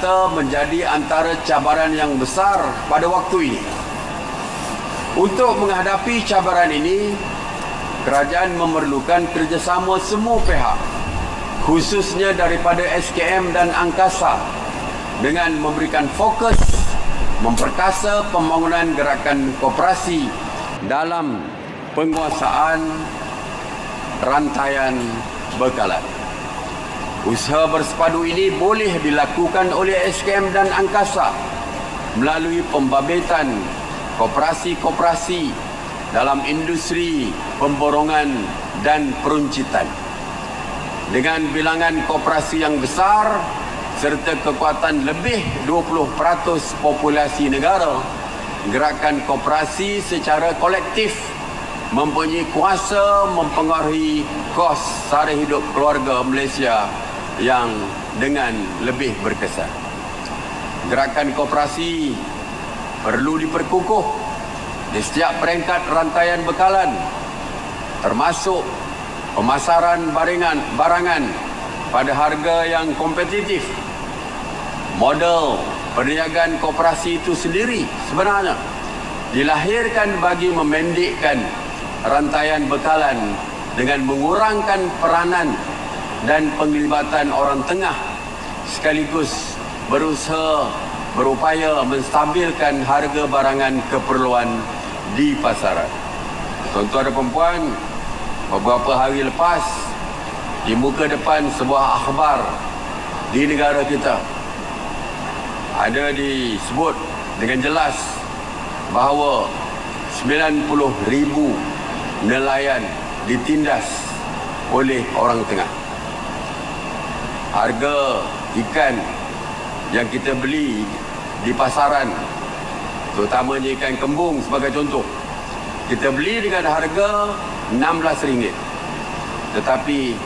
kata menjadi antara cabaran yang besar pada waktu ini. Untuk menghadapi cabaran ini, kerajaan memerlukan kerjasama semua pihak, khususnya daripada SKM dan angkasa, dengan memberikan fokus memperkasa pembangunan gerakan koperasi dalam penguasaan rantaian bekalan. Usaha bersepadu ini boleh dilakukan oleh SKM dan angkasa melalui pembabitan koperasi-koperasi dalam industri pemborongan dan peruncitan. Dengan bilangan koperasi yang besar serta kekuatan lebih 20% populasi negara, gerakan koperasi secara kolektif mempunyai kuasa mempengaruhi kos sara hidup keluarga Malaysia yang dengan lebih berkesan. Gerakan koperasi perlu diperkukuh di setiap peringkat rantaian bekalan, termasuk pemasaran barangan pada harga yang kompetitif. Model perniagaan koperasi itu sendiri sebenarnya dilahirkan bagi memendekkan rantaian bekalan dengan mengurangkan peranan dan penglibatan orang tengah, sekaligus berupaya menstabilkan harga barangan keperluan di pasaran. Tuan-tuan dan puan-puan, beberapa hari lepas di muka depan sebuah akhbar di negara kita ada disebut dengan jelas bahawa 90,000 nelayan ditindas oleh orang tengah. Harga ikan yang kita beli di pasaran, terutamanya ikan kembung sebagai contoh, kita beli dengan harga RM16, tetapi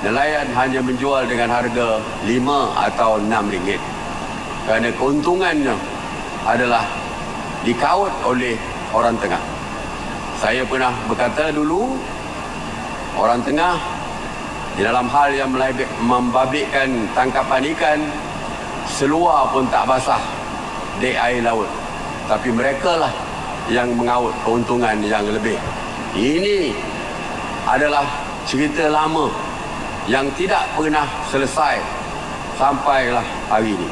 nelayan hanya menjual dengan harga RM5 atau RM6, kerana keuntungannya adalah dikawat oleh orang tengah. Saya pernah berkata dulu, orang tengah di dalam hal yang membabitkan tangkapan ikan, seluar pun tak basah di air laut, tapi mereka lah yang mengawut keuntungan yang lebih. Ini adalah cerita lama yang tidak pernah selesai sampailah hari ini.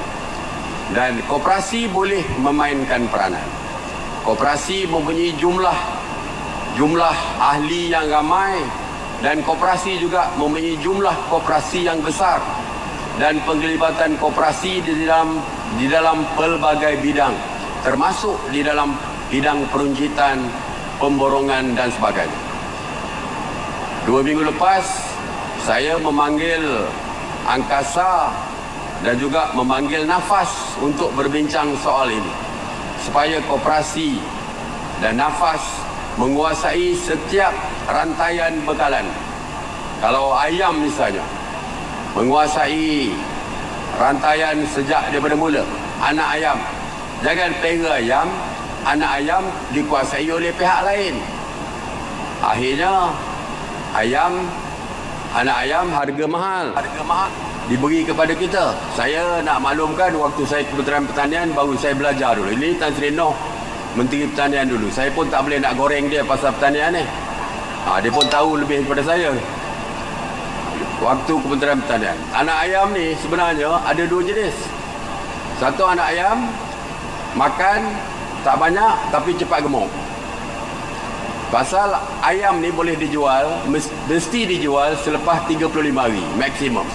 Dan koperasi boleh memainkan peranan. Koperasi mempunyai jumlah ahli yang ramai, dan koperasi juga mempunyai jumlah koperasi yang besar, dan penglibatan koperasi di dalam pelbagai bidang, termasuk di dalam bidang peruncitan, pemborongan dan sebagainya. 2 minggu lepas saya memanggil angkasa dan juga memanggil nafas untuk berbincang soal ini, supaya koperasi dan nafas menguasai setiap rantaian bekalan. Kalau ayam misalnya, menguasai rantaian sejak daripada mula. Anak ayam, jangan pera ayam, anak ayam dikuasai oleh pihak lain. Akhirnya anak ayam harga mahal diberi kepada kita. Saya nak maklumkan, waktu saya Kementerian Pertanian baru saya belajar dulu. Ini Tan Sri Noh, Menteri Pertanian dulu. Saya pun tak boleh nak goreng dia pasal pertanian ni. Dia pun tahu lebih daripada saya. Waktu Kementerian Pertanian, anak ayam ni sebenarnya ada 2 jenis. Satu, anak ayam makan tak banyak tapi cepat gemuk. Pasal ayam ni boleh dijual, mesti dijual selepas 35 hari maksimum.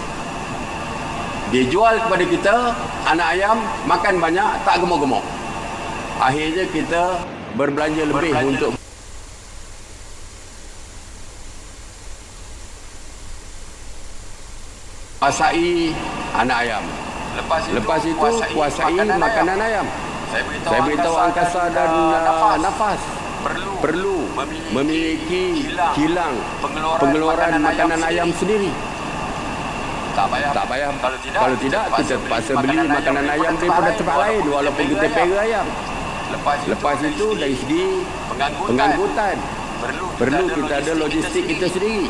Dia jual kepada kita, anak ayam makan banyak tak gemuk-gemuk. Akhirnya kita berbelanja lebih untuk kuasai anak ayam. Lepas itu kuasai makanan ayam. Saya beritahu angkasa dan nafas perlu memiliki kilang pengeluaran makanan ayam sendiri. Tak payah. Kalau tidak kita terpaksa beli makanan ayam daripada tempat lain walaupun kita pera ayam. Lepas itu dari segi pengangkutan perlu kita ada logistik kita sendiri,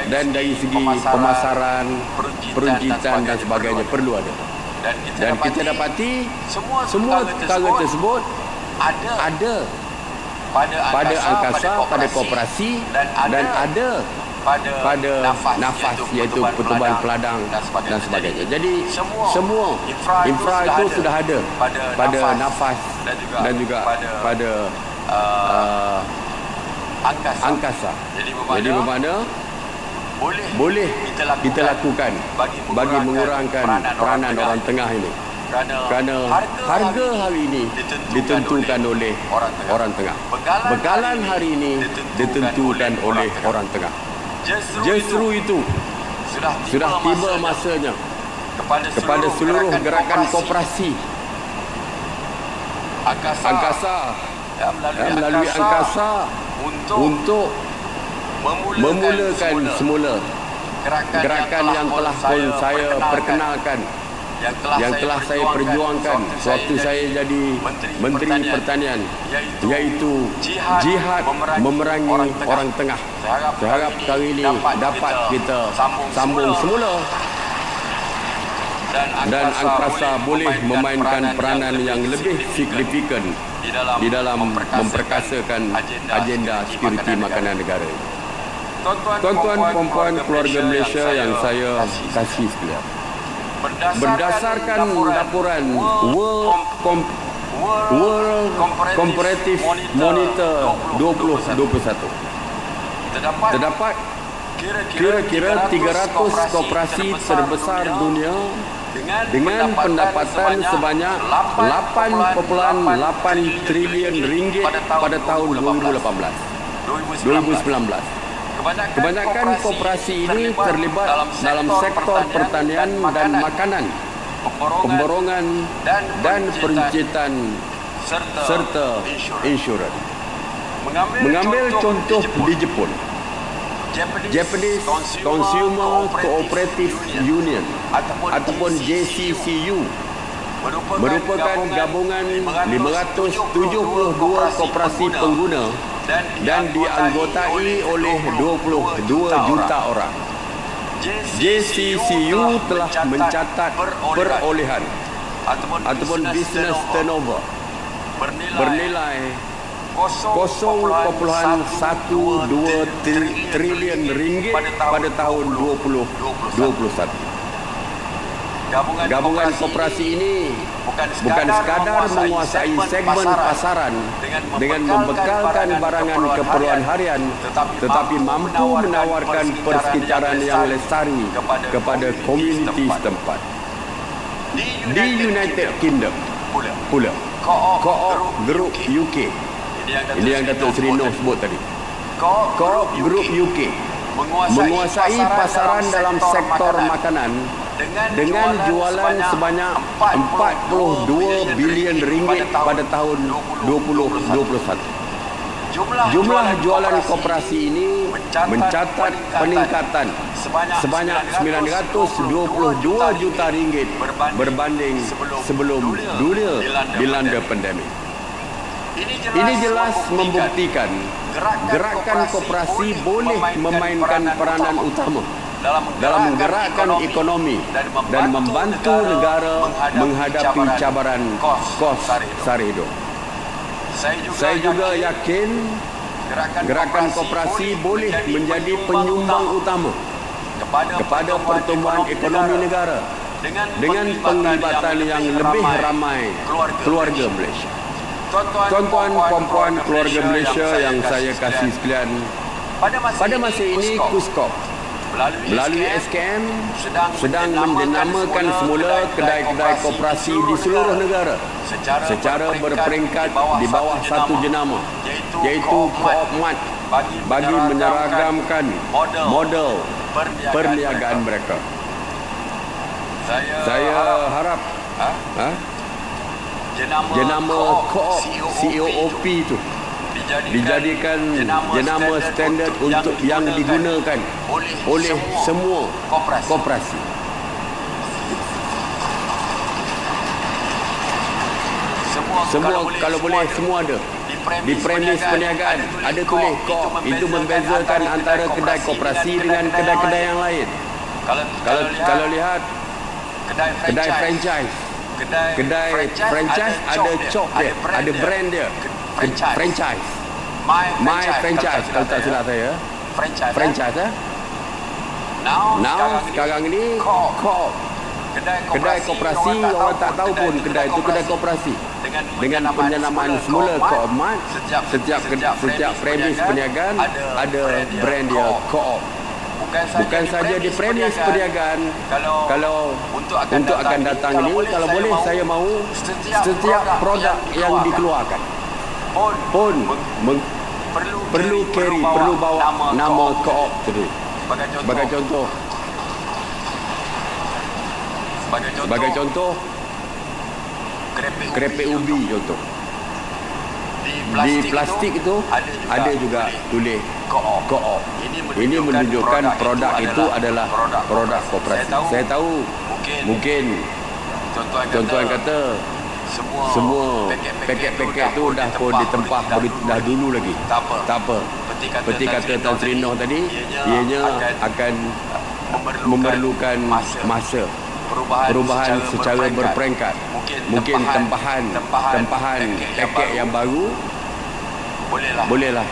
dan dari segi pemasaran, peruncitan dan sebagainya perlu ada. Dan kita dapati semua perkara tersebut ada pada angkasa, pada koperasi, dan ada pada nafas, iaitu pertumbuhan peladang dan sebagainya. Jadi semua infra itu sudah ada pada nafas dan juga pada angkasa. Jadi bermakna boleh kita lakukan bagi mengurangkan peranan orang tengah ini. Kerana harga hari ini ditentukan oleh orang tengah. Bekalan hari ini ditentukan oleh orang tengah. Justru itu sudah tiba masanya kepada seluruh gerakan koperasi angkasa melalui angkasa untuk memulakan semula gerakan yang telah pun saya perkenalkan, yang telah saya perjuangkan sewaktu saya jadi Menteri Pertanian, iaitu jihad memerangi orang tengah. Saya harap kali ini dapat kita sambung semula dan angkasa boleh memainkan peranan yang lebih signifikan di dalam memperkasakan agenda security makanan negara. Tuan-tuan, puan-puan, keluarga Malaysia yang saya kasih sekalian, berdasarkan laporan World Comparative Monitor 2021, terdapat kira-kira 300 koperasi terbesar dunia dengan pendapatan sebanyak 8.8 triliun ringgit pada tahun 2019. Kebanyakan koperasi ini terlibat dalam sektor pertanian dan makanan, pemborongan dan pencitraan serta insurans. Mengambil contoh di Jepun, Japanese Consumer Cooperative Union ataupun JCCU merupakan gabungan 572 koperasi pengguna dan dianggotai oleh 22 juta orang. JCCU telah mencatat perolehan ataupun business turnover bernilai 0.12 triliun ringgit pada tahun 2021. Gabungan koperasi ini bukan sekadar menguasai segmen pasaran dengan membekalkan barangan keperluan harian, tetapi mampu menawarkan persekitaran yang lestari kepada komuniti setempat. Di United Kingdom pula, Co-op Group UK, ini yang Datuk Seri Noh sebut tadi, Co-op Group UK menguasai pasaran dalam sektor makanan dengan jualan sebanyak 42 bilion ringgit pada tahun 2021. Jumlah jualan koperasi ini mencatat peningkatan sebanyak 922 juta ringgit berbanding sebelum dunia dilanda pandemik. Ini jelas membuktikan gerakan koperasi boleh memainkan peranan utama dalam menggerakkan ekonomi dan membantu negara menghadapi cabaran kos sara hidup. Saya juga yakin gerakan koperasi boleh menjadi penyumbang utama kepada pertumbuhan ekonomi negara dengan penglibatan yang lebih ramai keluarga Malaysia. Tuan-tuan, puan-puan, keluarga Malaysia yang saya kasih sekalian, pada masa ini KUSKOP melalui SKM sedang menjenamakan semula kedai-kedai koperasi di seluruh negara secara berperingkat di bawah satu jenama, iaitu Co-op Mart, bagi menyeragamkan model perniagaan mereka. Saya harap jenama Co-op COOP itu dijadikan jenama standard untuk yang digunakan oleh semua koperasi. Semua kalau boleh semua ada. Di premis perniagaan ada tulis Co-op. Itu membezakan antara kedai koperasi dengan kedai-kedai yang lain. Kalau lihat kedai franchise Kedai franchise ada cop dia, ada brand dia. Franchise. My franchise kalau tak silap saya. Franchise Now sekarang ini co-op. Kedai koperasi, orang tak tahu pun kedai itu kedai koperasi. Dengan penyamaran semula co-op, setiap premis perniagaan ada brand dia co-op. Bukan saja di premis perniagaan. Kalau untuk akan datang ini, kalau boleh saya mahu setiap produk yang dikeluarkan pun perlu bawa nama co-op tadi. Sebagai contoh kerepek ubi contoh. Di plastik itu ada juga tulis co-op. Ini menunjukkan produk itu adalah produk koperasi. Saya tahu mungkin contoh kata semua paket-paket tu dah pun ditempah dah dulu lagi. Tak apa. Seperti kata Tan Sri Noh tadi, ianya akan memerlukan masa perubahan secara berperingkat. Mungkin tempahan paket yang baru bolehlah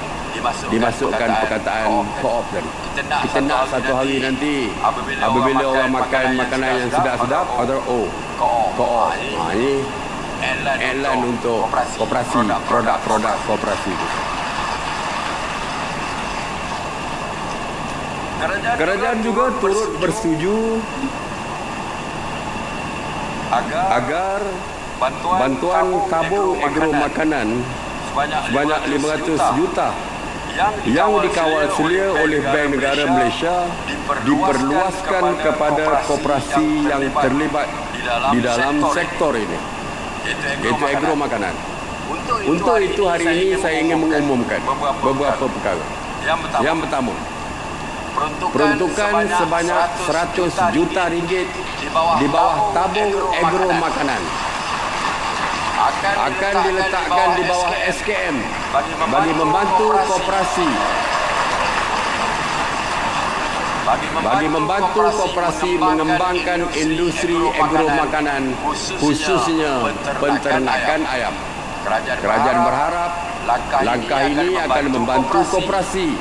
dimasukkan perkataan co-op tadi. Kita nak satu hari nanti apabila orang makan makanan yang sedap-sedap atau co-op. Ini iklan untuk koperasi, produk-produk koperasi itu. Kerajaan juga turut bersetuju agar bantuan tabung agro makanan sebanyak 500 juta yang dikawal selia oleh Bank Negara Malaysia diperluaskan kepada koperasi yang terlibat di dalam sektor ini, iaitu agro makanan. Untuk itu hari ini saya ingin mengumumkan beberapa perkara. Yang pertama, peruntukan sebanyak 100 juta ringgit di bawah tabung agro makanan akan diletakkan di bawah SKM bagi membantu koperasi mengembangkan industri agro makanan, khususnya penternakan ayam. Kerajaan berharap langkah ini akan membantu koperasi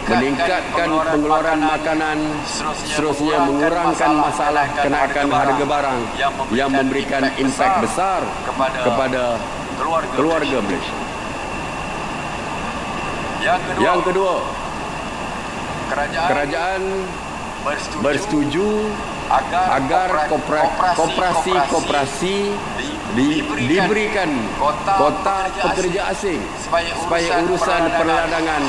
meningkatkan pengeluaran makanan, seterusnya mengurangkan masalah kenaikan harga barang yang memberikan impak besar kepada keluarga Malaysia. Yang kedua, kerajaan bersetuju agar koperasi diberikan kota pekerja asing supaya urusan perladangan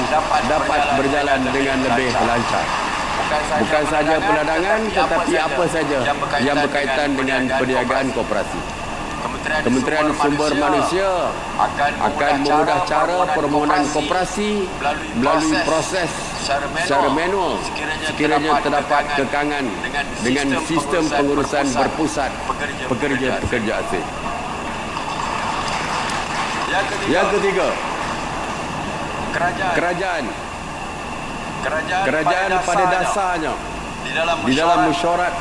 dapat berjalan dengan lebih lancar. Bukan saja perladangan tetapi apa saja yang berkaitan dengan perniagaan koperasi. Kementerian Sumber Manusia akan memudah cara permohonan koperasi melalui proses secara manual sekiranya terdapat kekangan dengan sistem pengurusan berpusat pekerja asing. Yang ketiga, kerajaan pada dasarnya di dalam mesyuarat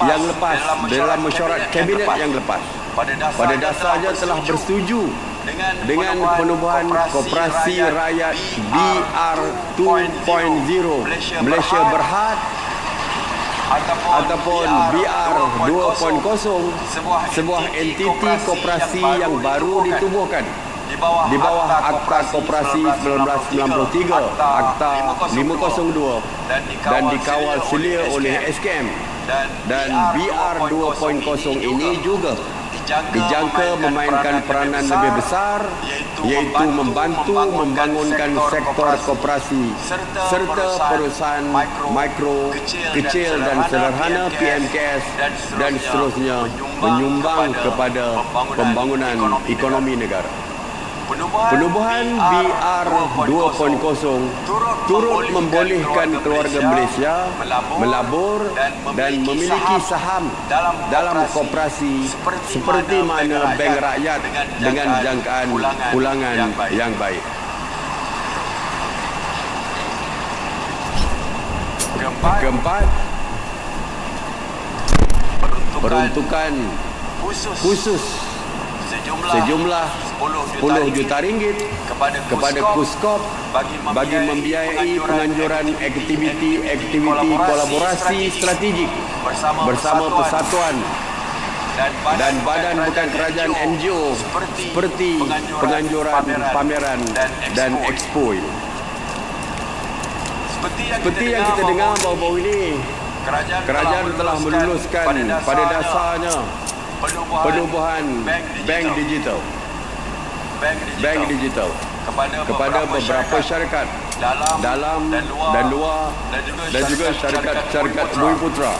yang lepas, dalam mesyuarat kabinet yang lepas, pada dasarnya telah bersetuju dengan penubuhan Koperasi Rakyat BR 2.0 Malaysia Berhad ataupun BR 2.0, sebuah entiti koperasi yang baru ditubuhkan di bawah Akta Koperasi 1993, Akta 502 dan dikawal selia oleh SKM. Dan BR 2.0 ini juga dijangka memainkan peranan lebih besar, iaitu membantu membangunkan sektor koperasi serta perusahaan mikro, kecil dan sederhana PMKS dan seterusnya menyumbang kepada pembangunan ekonomi negara. Penubuhan BR 2.0 turut membolehkan keluarga Malaysia melabur dan memiliki saham dalam koperasi seperti mana Bank Rakyat dengan jangkaan pulangan yang baik. Keempat, peruntukan khusus sejumlah 10 juta ringgit kepada Puskop bagi membiayai penganjuran aktiviti kolaborasi strategik bersama persatuan dan badan bukan kerajaan NGO seperti penganjuran pameran dan expo ini. Seperti yang kita dengar baru-baru ini, kerajaan telah meluluskan pada dasarnya penubuhan bank digital kepada beberapa syarikat dalam dan luar dan juga syarikat Bumi-Putra.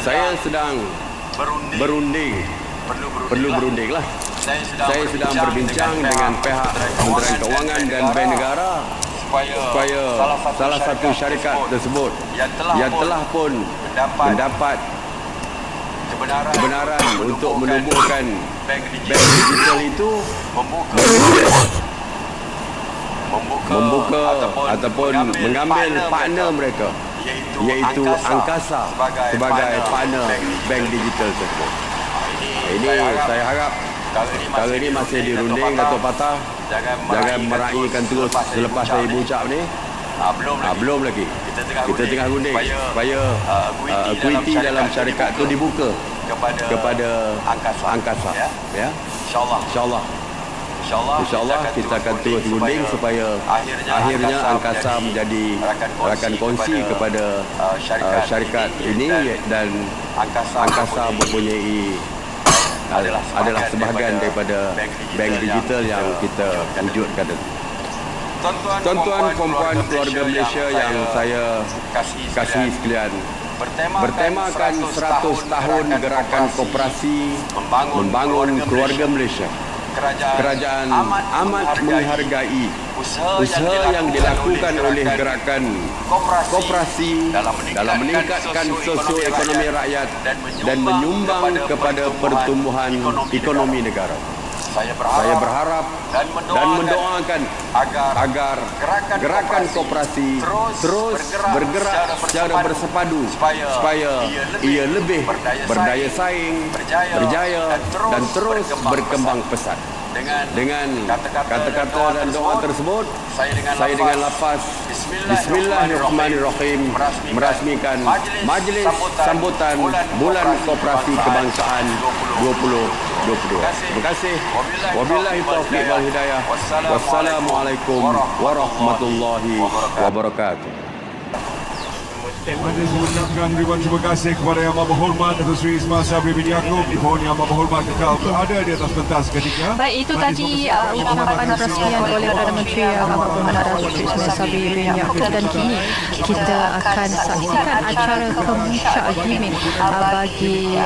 Saya sedang berunding, perlu berunding lah. Saya sedang berbincang dengan pihak Kementerian Keuangan dan Bank Negara supaya salah satu syarikat tersebut yang telah pun mendapat kebenaran untuk menubuhkan bank digital itu membuka ataupun mengambil partner mereka, iaitu Angkasa sebagai partner bank digital tersebut. Ini saya harap perkara ini masih dirunding, Dato' Patah. Jangan meraihkan terus selepas saya ucap ni. Belum lagi. Kita tengah runding supaya equity dalam syarikat itu dibuka kepada Angkasa. Ya. InsyaAllah kita akan terus runding supaya akhirnya Angkasa menjadi rakan kongsi kepada syarikat ini, dan Angkasa mempunyai adalah sebahagian daripada bank digital yang kita wujudkan. Tuan-tuan, puan-puan, keluarga Malaysia yang saya kasihi sekalian, bertemakan 100 tahun gerakan koperasi membangun keluarga Malaysia. Kerajaan amat menghargai usaha yang dilakukan oleh gerakan koperasi dalam meningkatkan sosioekonomi rakyat dan menyumbang kepada pertumbuhan ekonomi negara. Saya berharap dan mendoakan agar gerakan koperasi terus bergerak secara bersepadu supaya ia lebih berdaya saing, berjaya dan terus berkembang pesat. Dengan kata-kata dan doa tersebut, saya dengan lafaz Bismillahirrahmanirrahim merasmikan Majlis Sambutan Bulan Koperasi Kebangsaan 2022. Terima kasih. Wabillahi taufiq wal hidayah. Wassalamualaikum warahmatullahi wabarakatuh. Majlis mengucapkan ribuan terima kasih kepada Yang Amat Berhormat Datuk Seri Ismail Sabri bin Yaakob. Mohon Yang Amat Berhormat kekal berada di atas pentas ketika. Baik, itu tadi ucapan perasmian oleh Perdana Menteri Yang Amat Berhormat Datuk Seri Ismail Sabri bin Yaakob, dan kini kita akan saksikan acara kemuncak gimmick bagi